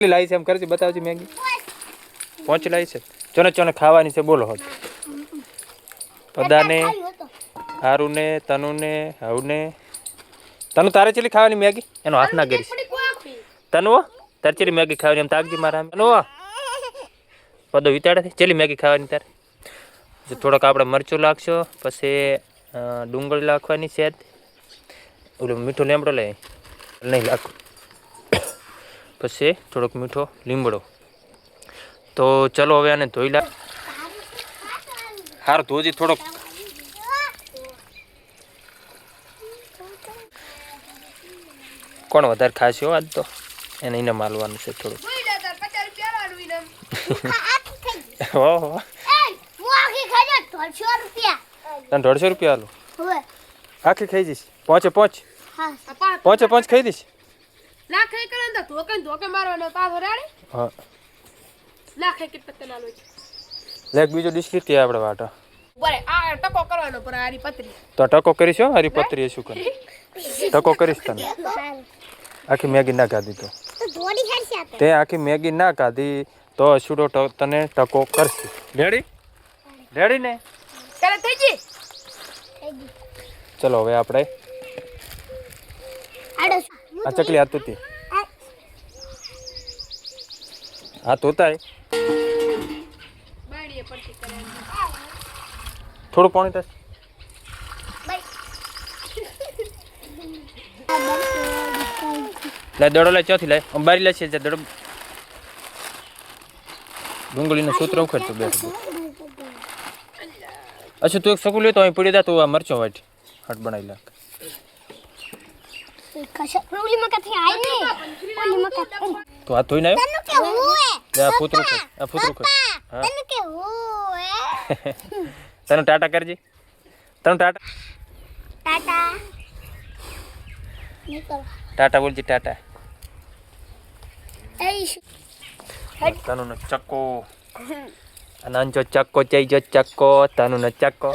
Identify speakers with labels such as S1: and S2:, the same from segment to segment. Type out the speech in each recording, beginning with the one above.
S1: लाई છે એમ કરજી બતાવજી મેગી પહોંચ લાઈ છે ચોને ચોને ખાવાની છે બોલો હોત પદાને હારુને તનુને હવને તનુ તારે ચેલી ખાવાની મેગી એનો હાથ ના કરીશ તનુ તારે ચેલી મેગી ખાવાની એમ તાકજી મારા તનુ પદો વિચાડે ચેલી મેગી ખાવાની તારે થોડોક આપણે મરચું લાગશો પછી ડુંગળી નાખવાની છે ઓલો મીઠો લીમડો લે નહીં લાખો પછી થોડોક મીઠો લીમડો તો ચલો હવે આને ધોઈ લા હાર ધોજી થોડોક કોણ વધારે ખાશે આજ તો એને એને માલવાનું છે થોડું ઓહો 150 રૂપિયા આલો આખી ખાઈ જઈશ પહોંચે પહોંચ ખાઈ દઈશ
S2: લાખે કરે તો ધોકે મારવાનો પાછો રાડી
S1: હા
S2: લાખે કે પત્તે ના લોય
S1: લેક બીજો ડિશ લીધી આપણે વાટો
S2: બરે આ ટકો કરવાનો પર આરી પતરી
S1: તો ટકો કરીશો હરી પતરી શું કરે ટકો કરીશ તને આખી મેગી ના ખાધી તો
S3: થોડી હરશે
S1: તે આખી મેગી ના ખાધી તો અશુડો તને ટકો કરશે રેડી ને
S2: ચાલે થઈ ગઈ
S1: ચલો હવે આપણે આ ચકલી હાથ ધોતી હાથ ધોતાય
S2: બાડીએ પડતી કરે
S1: થોડું પાણી થશે લે દડો લે ચોથી લે બારી લે છે દડો ડુંગળીનું સૂત્ર ઉખડતું બેઠ અચ્છા તું એક સકું લેતો અહીં પડી દા તું આ મરચો વાટ હટ બનાવી લાગ
S3: ઓલી મકા થી આઈ ને ઓલી મકા
S1: તું હાથ ધોઈને આવ્યો
S3: તને કે હોએ
S1: આ ફૂતરું ખા હા
S3: તને કે હોએ
S1: તને ટાટા કરજી તને ટાટા
S3: ટાટા નીકળ
S1: ટાટા બોલજી ટાટા
S3: એઈ
S1: તનુનો ચક્કો અનાંજો ચક્કો ચઈજો ચક્કો તનુનો ચક્કો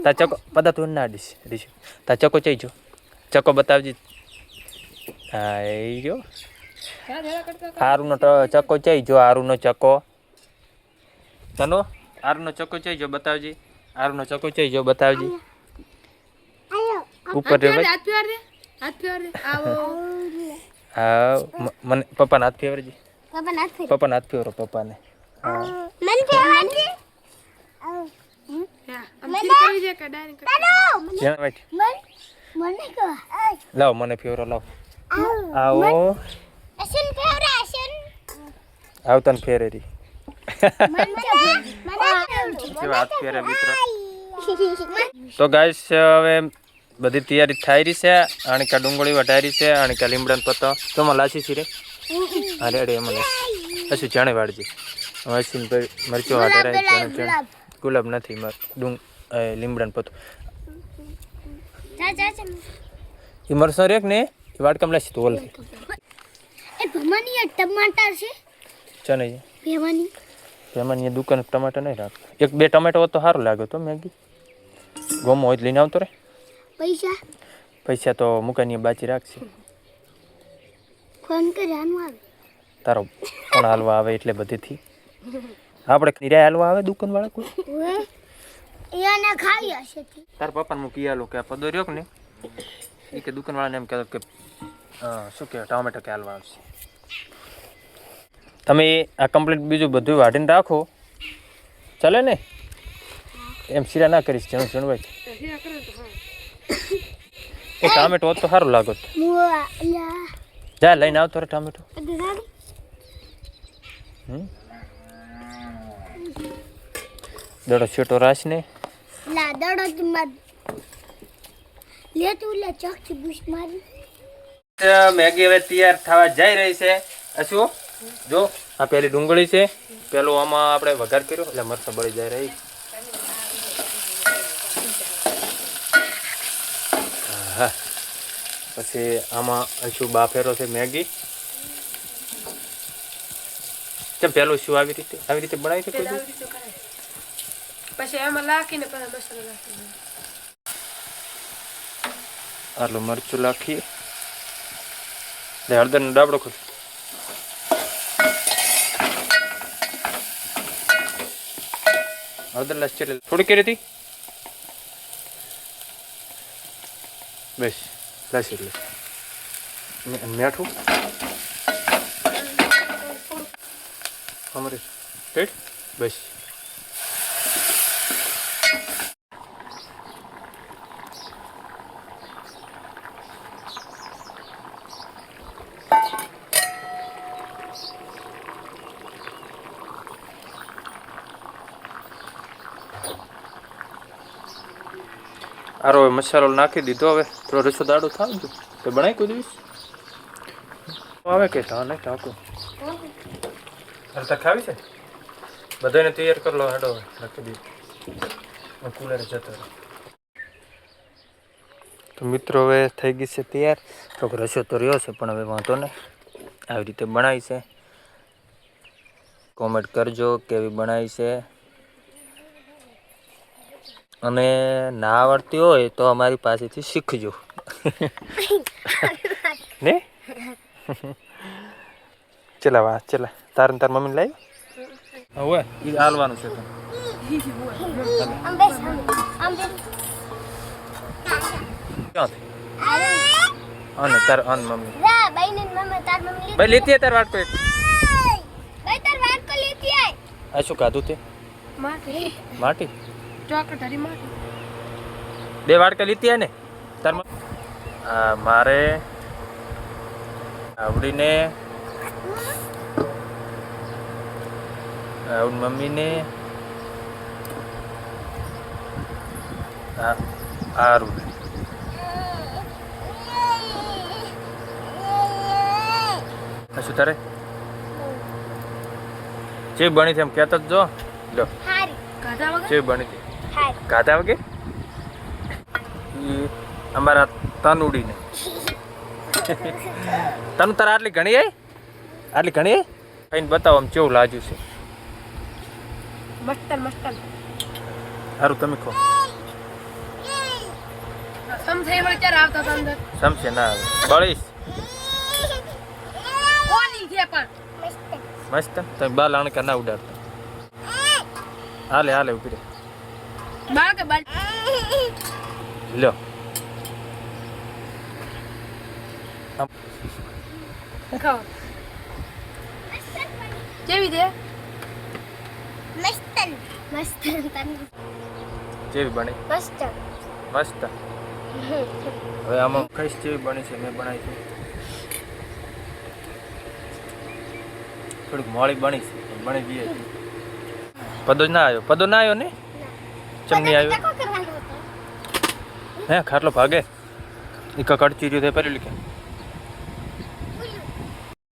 S1: તા ચક્કો પદા તું ના ડીશ તા ચક્કો ચઈજો ચક્કો બતાવજી હા એ જો હારુનો ચક્કો ચઈજો હારુનો ચક્કો તનો હારુનો ચક્કો ચઈજો બતાવજી હારુનો ચક્કો ચઈજો બતાવજી ઉપર રે
S2: હાથ ફેર દે આવો
S1: હા મને પપ્પાને હાથ ફેરજી પપ્પાને હાથ ફેરો પપ્પાને
S3: મન ફેરવાની
S2: આમ કરી દે કે ડાયરેક્ટ
S1: જ્યાં વાઈટ
S3: મને કો
S1: લાવ મને ફેરો લાવ આવો
S3: અસન ફેવરા અસન
S1: આવતન ફેરેરી
S3: મને
S1: હાથ ફેરે મિત્રો તો ગાઈસ હવે બધી તૈયારી થઈ રહી છે આણિકા ડુંગળી વટારી છે આણિકા લીમડાનો પત્તો તો માં લાસી છે રે અરે અરે એમાં અશું જાણે વાળજી હસીન મરચો વાટારા જાણે ગુલાબ નથી લીમડાનો પત્તો એ મરસો રેક ને એ વાટકામ લાસી તો ઓલ
S3: એ ભમાની ટમાટર છે
S1: ચાને
S3: ભેવાની
S1: એમાં દુકાન ટમાટર નહીં રાખ એક બે ટમેટો તો સારું લાગે તો મેગી ગોમો હોય લઈને આવતો રે પૈસા તો મુકાની બાચી રાખશે
S3: ફોન કરવાનું આવે
S1: તારો કોણ હાલવા આવે એટલે બધેથી આપણે કિરાય હાલવા આવે દુકાન વાળા કોઈ
S3: એને ખાઈ હશે
S1: તાર પપ્પાને મૂકી આલો કે આ પદો રહ્યો કે ને એ કે દુકાન વાળાને એમ કહેતો કે શું કે ટમેટો કે હાલવા આવશે તમે આ કમ્પ્લીટ બીજું બધું વાટીને રાખો ચાલે ને એમ શીરા ના કરીશ જણભાઈ એ ટામેટો હોત તો સારું લાગત જા લઈને આવતો રે ટામેટો દડો છોટો રાશ ને
S3: લા દડો લે તું લે ચોકથી બુશ મારી
S1: મેગી હવે તૈયાર થવા જઈ રહી છે શું જો આ પેલી ડુંગળી છે પેલું આમાં આપણે વઘાર કર્યો એટલે મરચાં બળી જાય રહી હા પછી આમાં શું બાફેરો છે મેગી કેમ પેલું શું આવી રીતે બનાવી છે કોઈ
S2: પછી એમાં લાખીને પછી મસાલો નાખી
S1: આટલું મરચું નાખીએ હળદરનો ડાબડો ખોલ હળદર લાશ છે થોડી કરી હતી બસ લાશ એટલે મીઠું અમારે રેડ બસ આરો હવે મસાલો નાખી દીધો હવે થોડો રસો દાડો થાવ જો તો બનાવી કોઈ દિવસ આવે કે હા નહીં ટાંકો અરે તાર ખાવી છે બધાને તૈયાર કરી લો હેડો નાખી દીધું કુલર જતો તો મિત્રો હવે થઈ ગઈ છે તૈયાર થોડોક રસો તો રહ્યો છે પણ હવે વાંધો નહીં આવી રીતે બનાવી છે કોમેન્ટ કરજો કેવી બનાવી છે અને ના આવડતી હોય તો અમારી પાસેથી શીખજો ને ચલા વાહ ચલા તાર મમ્મી લાવી હવે એ હાલવાનું છે તો
S3: આમ બેસ આમ બેસ
S1: ક્યાંથી અને તાર અન મમ્મી
S3: રા બાઈને મમ્મી તાર મમ્મી
S1: ભાઈ લેતી તાર વાટકો એક
S3: ભાઈ તાર વાત કો લેતી આય
S1: આ શું ખાધું તે
S2: માટી
S1: માટી
S2: ચોકલેટ હરી માટી
S1: બે વાટકા લીધી ને તાર આ મારે આવડીને આવડ મમ્મીને આરું શું તારે જે બની છે એમ કહેતો જ જો લો
S3: હારી
S2: ગાધા વગર
S1: જે બની હતી
S3: હારી
S1: ગાધા વગર અમારા તનુડીને તનુ તારા આટલી ઘણી આટલી ઘણી કઈને બતાવો આમ કેવું લાગ્યું છે
S2: મસ્તન મસ્તન
S1: સારું તમે કહો
S2: સમજાય વળી ચાર આવતા હતા અંદર
S1: સમશે ના આવે બળીશ
S2: કોની છે પણ
S1: મસ્ત તમે બા લાણકા ના ઉડાડતા હાલે હાલે ઉભી રહે
S2: બાળ કે બાળ
S1: લ્યો
S2: ખાઓ કેવી દે
S3: મસ્તન મસ્તન તન
S1: જેવી બની
S3: મસ્ત
S1: મસ્ત હવે આમાં કઈશ જેવી બની છે મેં બનાવી છે થોડીક મોડી બની છે બની ગઈ હતી પદો જ ના આવ્યો ને ચમની આવ્યો
S3: ટકો કરવાનો હતો
S1: હે ખાટલો ભાગે એક કડચી રહ્યો તે પહેરી લીધે